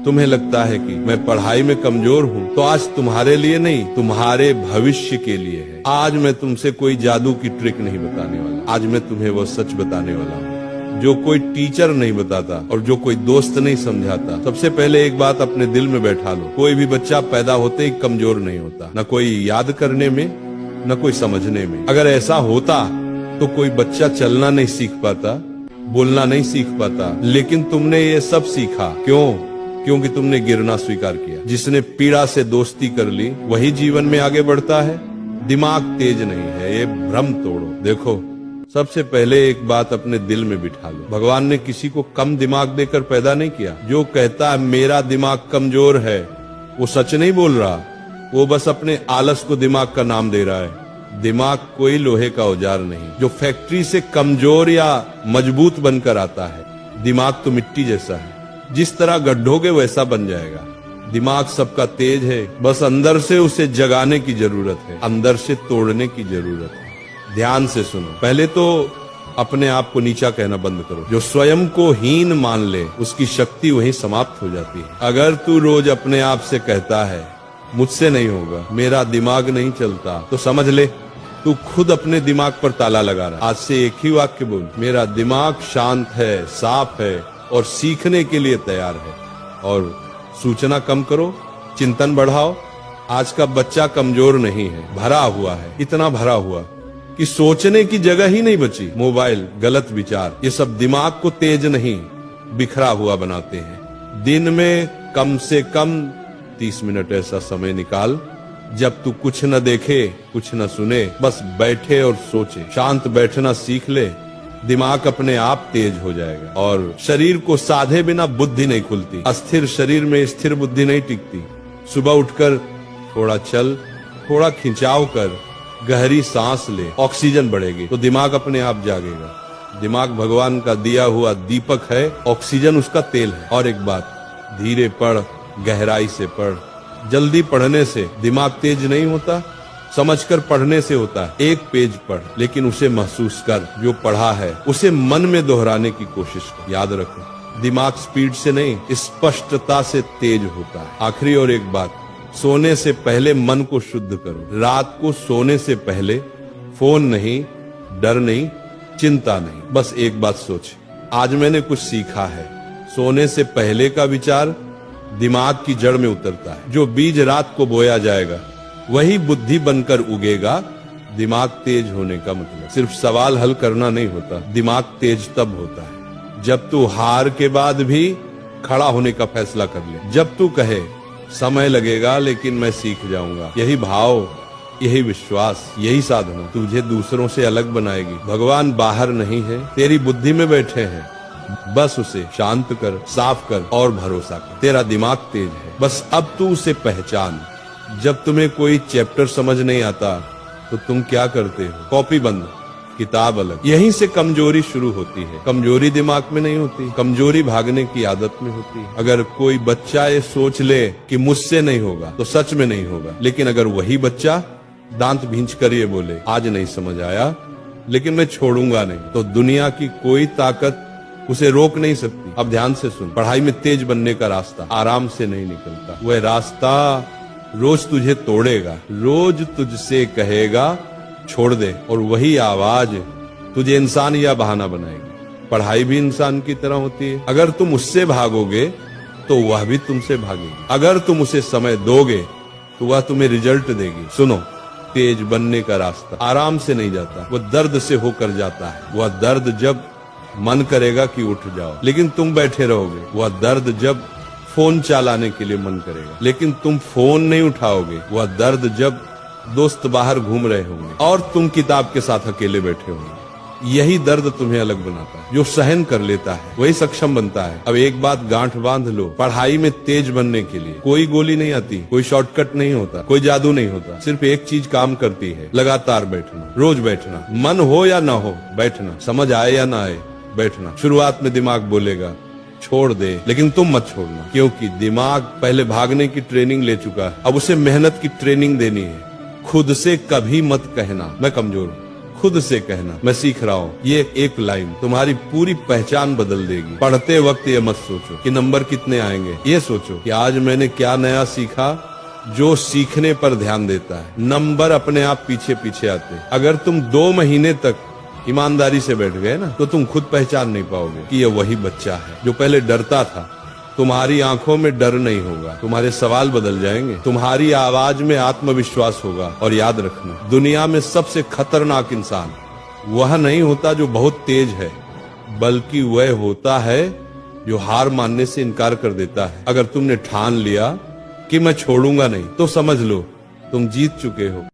तुम्हें लगता है कि मैं पढ़ाई में कमजोर हूँ, तो आज तुम्हारे लिए नहीं, तुम्हारे भविष्य के लिए है। आज मैं तुमसे कोई जादू की ट्रिक नहीं बताने वाला, आज मैं तुम्हें वो सच बताने वाला हूँ जो कोई टीचर नहीं बताता और जो कोई दोस्त नहीं समझाता। सबसे पहले एक बात अपने दिल में बैठा लो, कोई भी बच्चा पैदा होते ही कमजोर नहीं होता, न कोई याद करने में न कोई समझने में। अगर ऐसा होता तो कोई बच्चा चलना नहीं सीख पाता, बोलना नहीं सीख पाता, लेकिन तुमने ये सब सीखा क्यों? क्योंकि तुमने गिरना स्वीकार किया। जिसने पीड़ा से दोस्ती कर ली वही जीवन में आगे बढ़ता है। दिमाग तेज नहीं है, ये भ्रम तोड़ो। देखो, सबसे पहले एक बात अपने दिल में बिठा लो, भगवान ने किसी को कम दिमाग देकर पैदा नहीं किया। जो कहता है मेरा दिमाग कमजोर है, वो सच नहीं बोल रहा, वो बस अपने आलस को दिमाग का नाम दे रहा है। दिमाग कोई लोहे का औजार नहीं जो फैक्ट्री से कमजोर या मजबूत बनकर आता है। दिमाग तो मिट्टी जैसा है, जिस तरह गड्ढोगे वैसा बन जाएगा। दिमाग सबका तेज है, बस अंदर से उसे जगाने की जरूरत है, अंदर से तोड़ने की जरूरत है। ध्यान से सुनो, पहले तो अपने आप को नीचा कहना बंद करो। जो स्वयं को हीन मान ले उसकी शक्ति वहीं समाप्त हो जाती है। अगर तू रोज अपने आप से कहता है मुझसे नहीं होगा, मेरा दिमाग नहीं चलता, तो समझ ले तू खुद अपने दिमाग पर ताला लगा रहा। आज से एक ही वाक्य बोल, मेरा दिमाग शांत है, साफ है और सीखने के लिए तैयार है। और सूचना कम करो, चिंतन बढ़ाओ। आज का बच्चा कमजोर नहीं है, भरा हुआ है, इतना भरा हुआ कि सोचने की जगह ही नहीं बची। मोबाइल, गलत विचार, ये सब दिमाग को तेज नहीं बिखरा हुआ बनाते हैं। दिन में कम से कम 30 मिनट ऐसा समय निकाल जब तू कुछ न देखे, कुछ न सुने, बस बैठे और सोचे। शांत बैठना सीख ले, दिमाग अपने आप तेज हो जाएगा। और शरीर को साधे बिना बुद्धि नहीं खुलती। अस्थिर शरीर में स्थिर बुद्धि नहीं टिकती। सुबह उठकर थोड़ा चल, थोड़ा खिंचाव कर, गहरी सांस ले, ऑक्सीजन बढ़ेगी तो दिमाग अपने आप जागेगा। दिमाग भगवान का दिया हुआ दीपक है, ऑक्सीजन उसका तेल है। और एक बात, धीरे पढ़, गहराई से पढ़। जल्दी पढ़ने से दिमाग तेज नहीं होता, समझकर पढ़ने से होता है। एक पेज पढ़, लेकिन उसे महसूस कर। जो पढ़ा है उसे मन में दोहराने की कोशिश कर। याद रखो, दिमाग स्पीड से नहीं, स्पष्टता से तेज होता है। आखिरी और एक बात, सोने से पहले मन को शुद्ध करो। रात को सोने से पहले फोन नहीं, डर नहीं, चिंता नहीं, बस एक बात सोच, आज मैंने कुछ सीखा है। सोने से पहले का विचार दिमाग की जड़ में उतरता है। जो बीज रात को बोया जाएगा वही बुद्धि बनकर उगेगा। दिमाग तेज होने का मतलब सिर्फ सवाल हल करना नहीं होता, दिमाग तेज तब होता है जब तू हार के बाद भी खड़ा होने का फैसला कर ले। जब तू कहे समय लगेगा लेकिन मैं सीख जाऊंगा। यही भाव, यही विश्वास, यही साधना तुझे दूसरों से अलग बनाएगी। भगवान बाहर नहीं है, तेरी बुद्धि में बैठे हैं। बस उसे शांत कर, साफ कर और भरोसा कर। तेरा दिमाग तेज है, बस अब तू उसे पहचान। जब तुम्हें कोई चैप्टर समझ नहीं आता तो तुम क्या करते हो? कॉपी बंद, किताब अलग। यहीं से कमजोरी शुरू होती है। कमजोरी दिमाग में नहीं होती, कमजोरी भागने की आदत में होती है। अगर कोई बच्चा ये सोच ले कि मुझसे नहीं होगा तो सच में नहीं होगा। लेकिन अगर वही बच्चा दांत भींच कर ये बोले आज नहीं समझ आया लेकिन मैं छोड़ूंगा नहीं, तो दुनिया की कोई ताकत उसे रोक नहीं सकती। अब ध्यान से सुन, पढ़ाई में तेज बनने का रास्ता आराम से नहीं निकलता। वह रास्ता रोज तुझे तोड़ेगा, रोज तुझसे कहेगा छोड़ दे, और वही आवाज तुझे इंसान या बहाना बनाएगी। पढ़ाई भी इंसान की तरह होती है। अगर तुम उससे भागोगे तो वह भी तुमसे भागेगी। अगर तुम उसे समय दोगे तो वह तुम्हें रिजल्ट देगी। सुनो, तेज बनने का रास्ता आराम से नहीं जाता, वह दर्द से होकर जाता है। वह दर्द जब मन करेगा कि उठ जाओ लेकिन तुम बैठे रहोगे। वह दर्द जब फोन चलाने के लिए मन करेगा लेकिन तुम फोन नहीं उठाओगे। वह दर्द जब दोस्त बाहर घूम रहे होंगे और तुम किताब के साथ अकेले बैठे होंगे। यही दर्द तुम्हें अलग बनाता है। जो सहन कर लेता है वही सक्षम बनता है। अब एक बात गांठ बांध लो, पढ़ाई में तेज बनने के लिए कोई गोली नहीं आती, कोई शॉर्टकट नहीं होता, कोई जादू नहीं होता। सिर्फ एक चीज काम करती है, लगातार बैठना, रोज बैठना। मन हो या ना हो बैठना, समझ आए या ना आए बैठना। शुरुआत में दिमाग बोलेगा छोड़ दे, लेकिन तुम मत छोड़ना, क्योंकि दिमाग पहले भागने की ट्रेनिंग ले चुका है। अब उसे मेहनत की ट्रेनिंग देनी है। खुद से कभी मत कहना मैं कमजोर हूँ, खुद से कहना, मैं सीख रहा हूँ। ये एक लाइन तुम्हारी पूरी पहचान बदल देगी। पढ़ते वक्त ये मत सोचो कि नंबर कितने आएंगे, ये सोचो कि आज मैंने क्या नया सीखा जो सीखने पर ध्यान देता है। नंबर अपने आप पीछे पीछे आते हैं। अगर तुम 2 महीने तक ईमानदारी से बैठ गए ना, तो तुम खुद पहचान नहीं पाओगे कि ये वही बच्चा है जो पहले डरता था। तुम्हारी आंखों में डर नहीं होगा, तुम्हारे सवाल बदल जाएंगे, तुम्हारी आवाज में आत्मविश्वास होगा। और याद रखना, दुनिया में सबसे खतरनाक इंसान वह नहीं होता जो बहुत तेज है, बल्कि वह होता है जो हार मानने से इनकार कर देता है। अगर तुमने ठान लिया कि मैं छोड़ूंगा नहीं, तो समझ लो तुम जीत चुके हो।